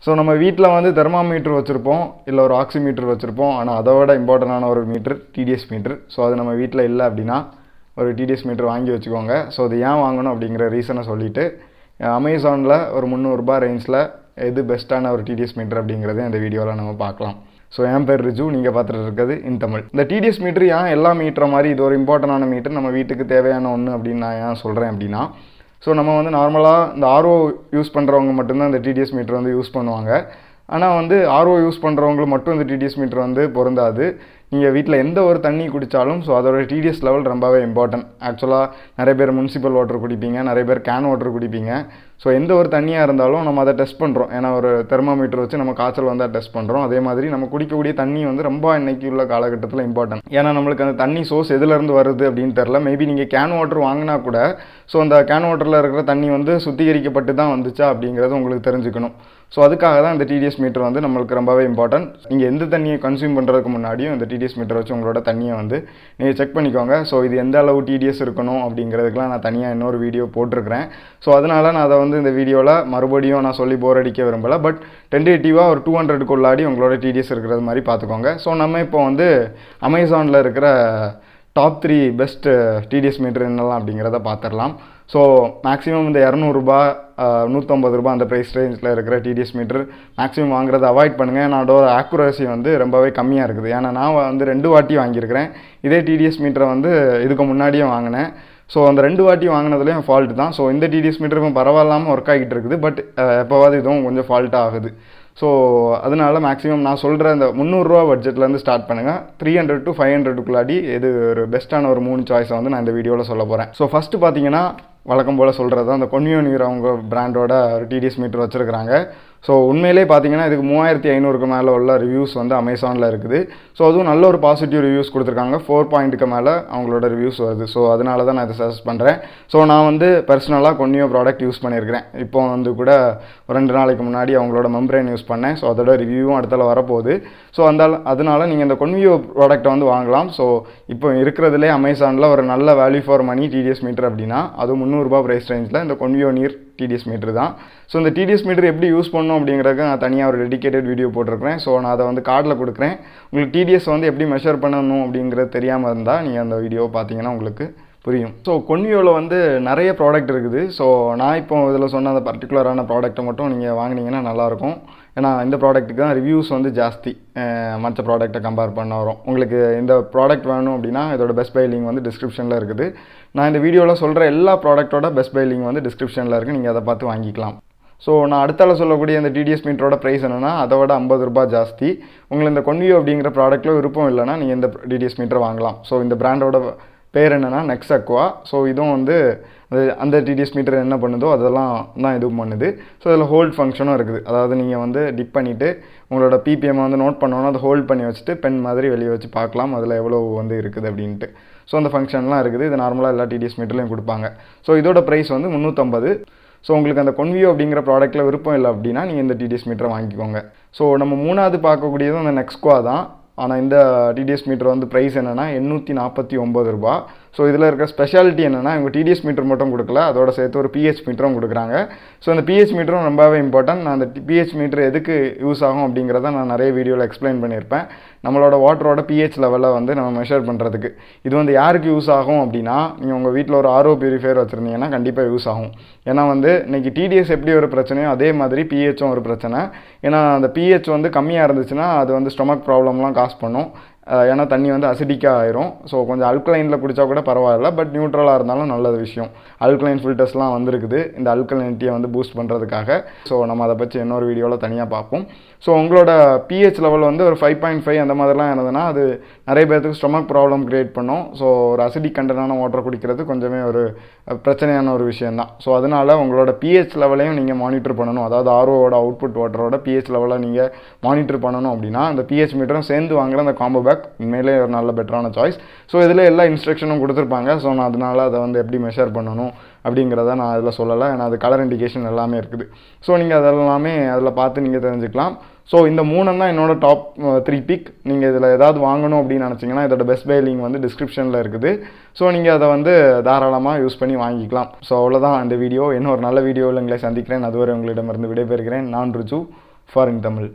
So நம்ம வீட்டில் வந்து தெர்மாமீட்டர் வச்சுருப்போம், இல்லை ஒரு ஆக்சிமீட்டர் வச்சுருப்போம். ஆனால் அதை விட இம்பார்ட்டண்டான ஒரு மீட்டர் டிடிஎஸ் மீட்டர். ஸோ அது நம்ம வீட்டில் இல்லை அப்படின்னா ஒரு டிடிஎஸ் மீட்டர் வாங்கி வச்சுக்கோங்க. ஸோ அது ஏன் வாங்கணும் அப்படிங்கிற ரீசனை சொல்லிவிட்டு அமேசானில் ஒரு ₹300 ரேஞ்சில் எது பெஸ்ட்டான ஒரு டிடிஎஸ் மீட்டர் அப்படிங்கிறத இந்த வீடியோவில் நம்ம பார்க்கலாம். ஸோ என் பேர் ரிஜு, நீங்கள் பார்த்துட்டு இருக்கிறது இன் தமிழ். இந்த டிடிஎஸ் மீட்டர் ஏன் எல்லா மீட்டரை மாதிரி இது ஒரு இம்பார்ட்டண்டான மீட்டர், நம்ம வீட்டுக்கு தேவையான ஒன்று அப்படின்னு நான் ஏன் சொல்கிறேன் அப்படின்னா, ஸோ நம்ம வந்து நார்மலாக இந்த ஆர்ஓ யூஸ் பண்ணுறவங்க மட்டும்தான் இந்த டிடிஎஸ் மீட்டர் வந்து யூஸ் பண்ணுவாங்க. ஆனால் வந்து ஆர்ஓ யூஸ் பண்ணுறவங்களுக்கு மட்டும் இந்த டிடிஎஸ் மீட்டர் வந்து பொருந்தாது. நீங்கள் வீட்டில் எந்த ஒரு தண்ணி குடித்தாலும் ஸோ அதோட டிடிஎஸ் லெவல் ரொம்பவே இம்பார்ட்டன்ட். ஆக்சுவலாக நிறைய பேர் முனிசிபல் வாட்டர் குடிப்பீங்க, நிறைய பேர் கேன் வாட்டர் குடிப்பீங்க. ஸோ எந்த ஒரு தண்ணியாக இருந்தாலும் நம்ம அதை டெஸ்ட் பண்ணுறோம். ஏன்னா ஒரு தெர்மாமீட்டர் வச்சு நம்ம காய்ச்சல் வந்தால் டெஸ்ட் பண்ணுறோம். அதே மாதிரி நம்ம குடிக்கக்கூடிய தண்ணி வந்து ரொம்ப இன்றைக்கி உள்ள காலகட்டத்தில் இம்பார்ட்டன்ட். ஏன்னா நம்மளுக்கு அந்த தண்ணி சோர்ஸ் எதுலேருந்து வருது அப்படின்னு தெரில. மேபி நீங்கள் கேன் வாட்டர் வாங்கினா கூட ஸோ அந்த கேன் வாட்டரில் இருக்கிற தண்ணி வந்து சுத்திகரிக்கப்பட்டு தான் வந்துச்சா அப்படிங்கிறது உங்களுக்கு தெரிஞ்சுக்கணும். ஸோ அதுக்காக தான் இந்த டிடிஎஸ் மீட்டர் வந்து நம்மளுக்கு ரொம்பவே இம்பார்ட்டன்ட். நீங்கள் எந்த தண்ணியை கன்சியூம் பண்ணுறதுக்கு முன்னாடியும் இந்த டிடிஎஸ் மீட்டர் வச்சு உங்களோட தண்ணியை வந்து நீங்கள் செக் பண்ணிக்கோங்க. ஸோ இது எந்த அளவு டிடிஎஸ் இருக்கணும் அப்படிங்கிறதுக்கெலாம் நான் தனியாக இன்னொரு வீடியோ போட்டிருக்கிறேன். ஸோ அதனால் நான் அதை வந்து இந்த வீடியோவில் மறுபடியும் நான் சொல்லி போர் அடிக்க விரும்பலை. பட் டென்டேட்டிவாக ஒரு 200க்குள்ளாடி உங்களோட டிடிஎஸ் இருக்கிறது மாதிரி பார்த்துக்கோங்க. ஸோ நம்ம இப்போ வந்து அமேசானில் இருக்கிற டாப் 3 பெஸ்ட் டிடிஎஸ் மீட்டர் என்னெல்லாம் அப்படிங்கிறத பார்த்துடலாம். ஸோ மேக்ஸிமம் இந்த ₹200 ₹150 அந்த ப்ரைஸ் ரேஞ்சில் இருக்கிற டிடிஎஸ் மீட்டர் மேக்ஸிமம் வாங்குறதை அவாய்ட் பண்ணுங்கள். ஏன்னா அதோட ஆக்குரசி வந்து ரொம்பவே கம்மியாக இருக்குது. ஏன்னா நான் வந்து 2 வாட்டி வாங்கியிருக்கிறேன். இதே டிடிஎஸ் மீட்டரை வந்து இதுக்கு முன்னாடியே வாங்கினேன். ஸோ அந்த 2 வாட்டி வாங்கினதுலேயும் ஃபால்ட்டு தான். ஸோ இந்த டிடிஎஸ் மீட்டருக்கும் பரவாயில்லாமல் ஒர்க் ஆகிட்டு இருக்குது. பட் எப்போவாது இதுவும் கொஞ்சம் ஃபால்ட்டாக ஆகுது. ஸோ அதனால மேக்ஸிமம் நான் சொல்கிற இந்த ₹300 பட்ஜெட்லேருந்து ஸ்டார்ட் பண்ணுங்கள். 300 to 500க்குள்ளாடி எது ஒரு பெஸ்ட்டான ஒரு 3 சாய்ஸை வந்து நான் இந்த வீடியோவில் சொல்ல போகிறேன். ஸோ ஃபஸ்ட்டு பார்த்தீங்கன்னா வழக்கம் போல் சொல்கிறது தான், அந்த கொன்வியோனியர் அவங்க பிராண்டோட ஒரு டிடிஎஸ் மீட்டர் வச்சுருக்கிறாங்க. ஸோ உண்மையிலே பார்த்தீங்கன்னா இதுக்கு 3500க்கு மேலே உள்ள ரிவ்யூஸ் வந்து அமேசானில் இருக்குது. ஸோ அதுவும் நல்ல ஒரு பாசிட்டிவ் ரிவ்யூஸ் கொடுத்துருக்காங்க. 4 பாயிண்ட்டுக்கு மேலே அவங்களோட ரிவ்யூஸ் வருது. ஸோ அதனால தான் நான் இதை சஜஸ்ட் பண்ணுறேன். ஸோ நான் வந்து பர்சனலாக கொன்வியோ ப்ராடக்ட் யூஸ் பண்ணியிருக்கிறேன். இப்போ வந்து கூட ஒரு 2 நாளைக்கு முன்னாடி அவங்களோட மெம்பரேன் யூஸ் பண்ணேன். ஸோ அதோட ரிவ்யூவும் அடுத்தால வரப்போகுது. ஸோ அதனால் நீங்கள் இந்த கொன்வியோ ப்ராடக்ட்டை வந்து வாங்கலாம். ஸோ இப்போ இருக்கிறதுலே அமேசானில் ஒரு நல்ல value for money TDS meter அப்படின்னா அது ₹300 ப்ரைஸ் ரேஞ்சில் இந்த கொன்வியோனியர் டிடிஎஸ் மீட்டர் தான். ஸோ இந்த டிடிஎஸ் மீட்டர் எப்படி யூஸ் பண்ணணும் அப்படிங்கிறதுக்கு நான் தனியாக ஒரு டெடிகேட்டட் வீடியோ போட்டிருக்கிறேன். ஸோ நான் அதை வந்து கார்டில் கொடுக்குறேன். உங்களுக்கு டிடிஎஸ் வந்து எப்படி மெஷர் பண்ணணும் அப்படிங்கிறது தெரியாமல் இருந்தால் நீங்கள் அந்த வீடியோவை பார்த்தீங்கன்னா உங்களுக்கு புரியும். ஸோ கொன்வியோவில் வந்து நிறைய ப்ராடக்ட் இருக்குது. ஸோ நான் இப்போ இதில் சொன்ன அந்த பர்டிகுலரான ப்ராடக்ட்டை மட்டும் நீங்கள் வாங்கினீங்கன்னா நல்லாயிருக்கும். ஏன்னா இந்த ப்ராடக்ட்டுக்கு தான் ரிவ்யூஸ் வந்து ஜாஸ்தி மற்ற ப்ராடக்ட்டை கம்பேர் பண்ண வரும். உங்களுக்கு இந்த ப்ராடக்ட் வேணும் அப்படின்னா இதோட பெஸ்ட் பை லிங்க் வந்து டிஸ்கிரிப்ஷனில் இருக்குது. நான் இந்த வீடியோவில் சொல்கிற எல்லா ப்ராடக்ட்டோட பெஸ்ட் பை லிங்க் வந்து டிஸ்கிரிப்ஷனில் இருக்குது. நீங்கள் அதை பார்த்து வாங்கிக்கலாம். ஸோ நான் அடுத்தால சொல்லக்கூடிய இந்த டிடிஎஸ் மீட்டரோட ப்ரைஸ் என்னென்னா அதை விட ₹50 ஜாஸ்தி. உங்களுக்கு இந்த கொன்வியோ அப்படிங்கிற ப்ராடக்ட்டில் விருப்பம் இல்லைன்னா நீங்கள் இந்த டிடிஎஸ் மீட்டர் வாங்கலாம். ஸோ இந்த பிராண்டோட பேர் என்னென்னா நெக்ஸக்வா. ஸோ இதுவும் வந்து அந்த டிடிஎஸ் மீட்டர் என்ன பண்ணுதோ அதெல்லாம் தான் இதுவும் பண்ணுது. ஸோ இதில் ஹோல்ட் ஃபங்க்ஷனும் இருக்குது. அதாவது நீங்கள் வந்து டிப் பண்ணிவிட்டு உங்களோட பிபிஎம் வந்து நோட் பண்ணோன்னா அதை ஹோல்ட் பண்ணி வச்சுட்டு பென் மாதிரி வெளியே வச்சு பார்க்கலாம் அதில் எவ்வளோ வந்து இருக்குது அப்படின்ட்டு. ஸோ அந்த ஃபங்க்ஷன்லாம் இருக்குது. இது நார்மலாக எல்லா டிடிஎஸ் மீட்டர்லையும் கொடுப்பாங்க. ஸோ இதோட ப்ரைஸ் வந்து $350. ஸோ உங்களுக்கு அந்த கொன்வியோ அப்படிங்கிற ப்ராடக்ட்டில் விருப்பம் இல்லை அப்படின்னா நீங்கள் இந்த டிடிஎஸ் மீட்டரை வாங்கிக்கோங்க. ஸோ நம்ம மூணாவது பார்க்கக்கூடியதும் அந்த நெக்ஸ்க்வா தான். ஆனால் இந்த டிடிஎஸ் மீட்டர் வந்து ப்ரைஸ் என்னென்னா ₹849. ஸோ இதில் இருக்க ஸ்பெஷாலிட்டி என்னென்னா இவங்க டிடிஎஸ் மீட்டர் மட்டும் கொடுக்கல, அதோட சேர்த்து ஒரு பிஹெச் மீட்டரும் கொடுக்குறாங்க. ஸோ அந்த பிஹெச் மீட்டரும் ரொம்பவே இம்பார்ட்டன்ட். நான் அந்த பிஹெச் மீட்டர் எதுக்கு யூஸ் ஆகும் அப்படிங்கிறத நான் நிறைய வீடியோவில் எக்ஸ்பிளைன் பண்ணியிருப்பேன். நம்மளோட வாட்டரோட பிஹெச் லெவலை வந்து நம்ம மெஷர் பண்ணுறதுக்கு. இது வந்து யாருக்கு யூஸ் ஆகும் அப்படின்னா நீங்கள் உங்கள் வீட்டில் ஒரு ஆர்ஓ பியூரிஃபையர் வச்சுருந்தீங்கன்னா கண்டிப்பாக யூஸ் ஆகும். ஏன்னா வந்து இன்றைக்கி டிடிஎஸ் எப்படி ஒரு பிரச்சனையோ அதே மாதிரி பிஹெச்சும் ஒரு பிரச்சனை. ஏன்னா அந்த பிஹெச் வந்து கம்மியாக இருந்துச்சுன்னா அது வந்து ஸ்டொமக் ப்ராப்ளம்லாம் காஸ் பண்ணும். ஏன்னா தண்ணி வந்து அசிடிக்காக ஆயிரும். ஸோ கொஞ்சம் அல்கலைனில் குடித்தா கூட பரவாயில்ல, பட் நியூட்ரலாக இருந்தாலும் நல்ல விஷயம். அல்கலைன் ஃபில்டர்ஸ்லாம் வந்துருக்குது இந்த அல்கலைனிட்டியை வந்து பூஸ்ட் பண்ணுறதுக்காக. ஸோ நம்ம அதை பற்றி இன்னொரு வீடியோவில் தனியாக பார்ப்போம். ஸோ உங்களோட பிஹெச் லெவல் வந்து ஒரு 5.5 அந்த மாதிரிலாம் இருந்ததுன்னா அது நிறைய பேர்த்துக்கு ஸ்டொமக் ப்ராப்ளம் க்ரியேட் பண்ணும். ஸோ ஒரு அசிடிக் கண்டென்ட்டான வாட்டர் குடிக்கிறது கொஞ்சமே ஒரு பிரச்சனையான ஒரு விஷயந்தான். ஸோ அதனால் உங்களோட பிஹெச் லெவலையும் நீங்கள் மானிட்டர் பண்ணணும். அதாவது ஆர்ஓவோட அவுட்புட் வாட்டரோட பிஹெச் லெவலை நீங்கள் மானிட்டர் பண்ணணும் அப்படின்னா அந்த பிஹெச் மீட்டரும் சேர்ந்து வாங்குற அந்த காம்போ பேக் உண்மையிலே ஒரு நல்ல பெட்டரான சாய்ஸ். ஸோ இதில் எல்லா இன்ஸ்ட்ரக்ஷனும் கொடுத்துருப்பாங்க. ஸோ நான் அதனால் அதை வந்து எப்படி மெஷர் பண்ணணும் அப்படிங்கிறத நான் அதில் சொல்லலை. ஏன்னா அது கலர் இண்டிகேஷன் எல்லாமே இருக்குது. ஸோ நீங்கள் அதெல்லாமே அதில் பார்த்து நீங்கள் தெரிஞ்சுக்கலாம். ஸோ இந்த 3 தான் என்னோட டாப் 3 பிக். நீங்கள் இதில் ஏதாவது வாங்கணும் அப்படின்னு நினச்சிங்கன்னா இதோட பெஸ்ட் பை லிங்க் வந்து டிஸ்கிரிப்ஷனில் இருக்குது. ஸோ நீங்கள் அதை வந்து தாராளமாக யூஸ் பண்ணி வாங்கிக்கலாம். ஸோ அவ்வளோதான் இந்த வீடியோ. இன்னும் ஒரு நல்ல வீடியோவில் உங்களை சந்திக்கிறேன். அதுவரை உங்களிடமிருந்து விடைபெறுகிறேன். நான் ரிஜு. ஃபாரின் தமிழ்.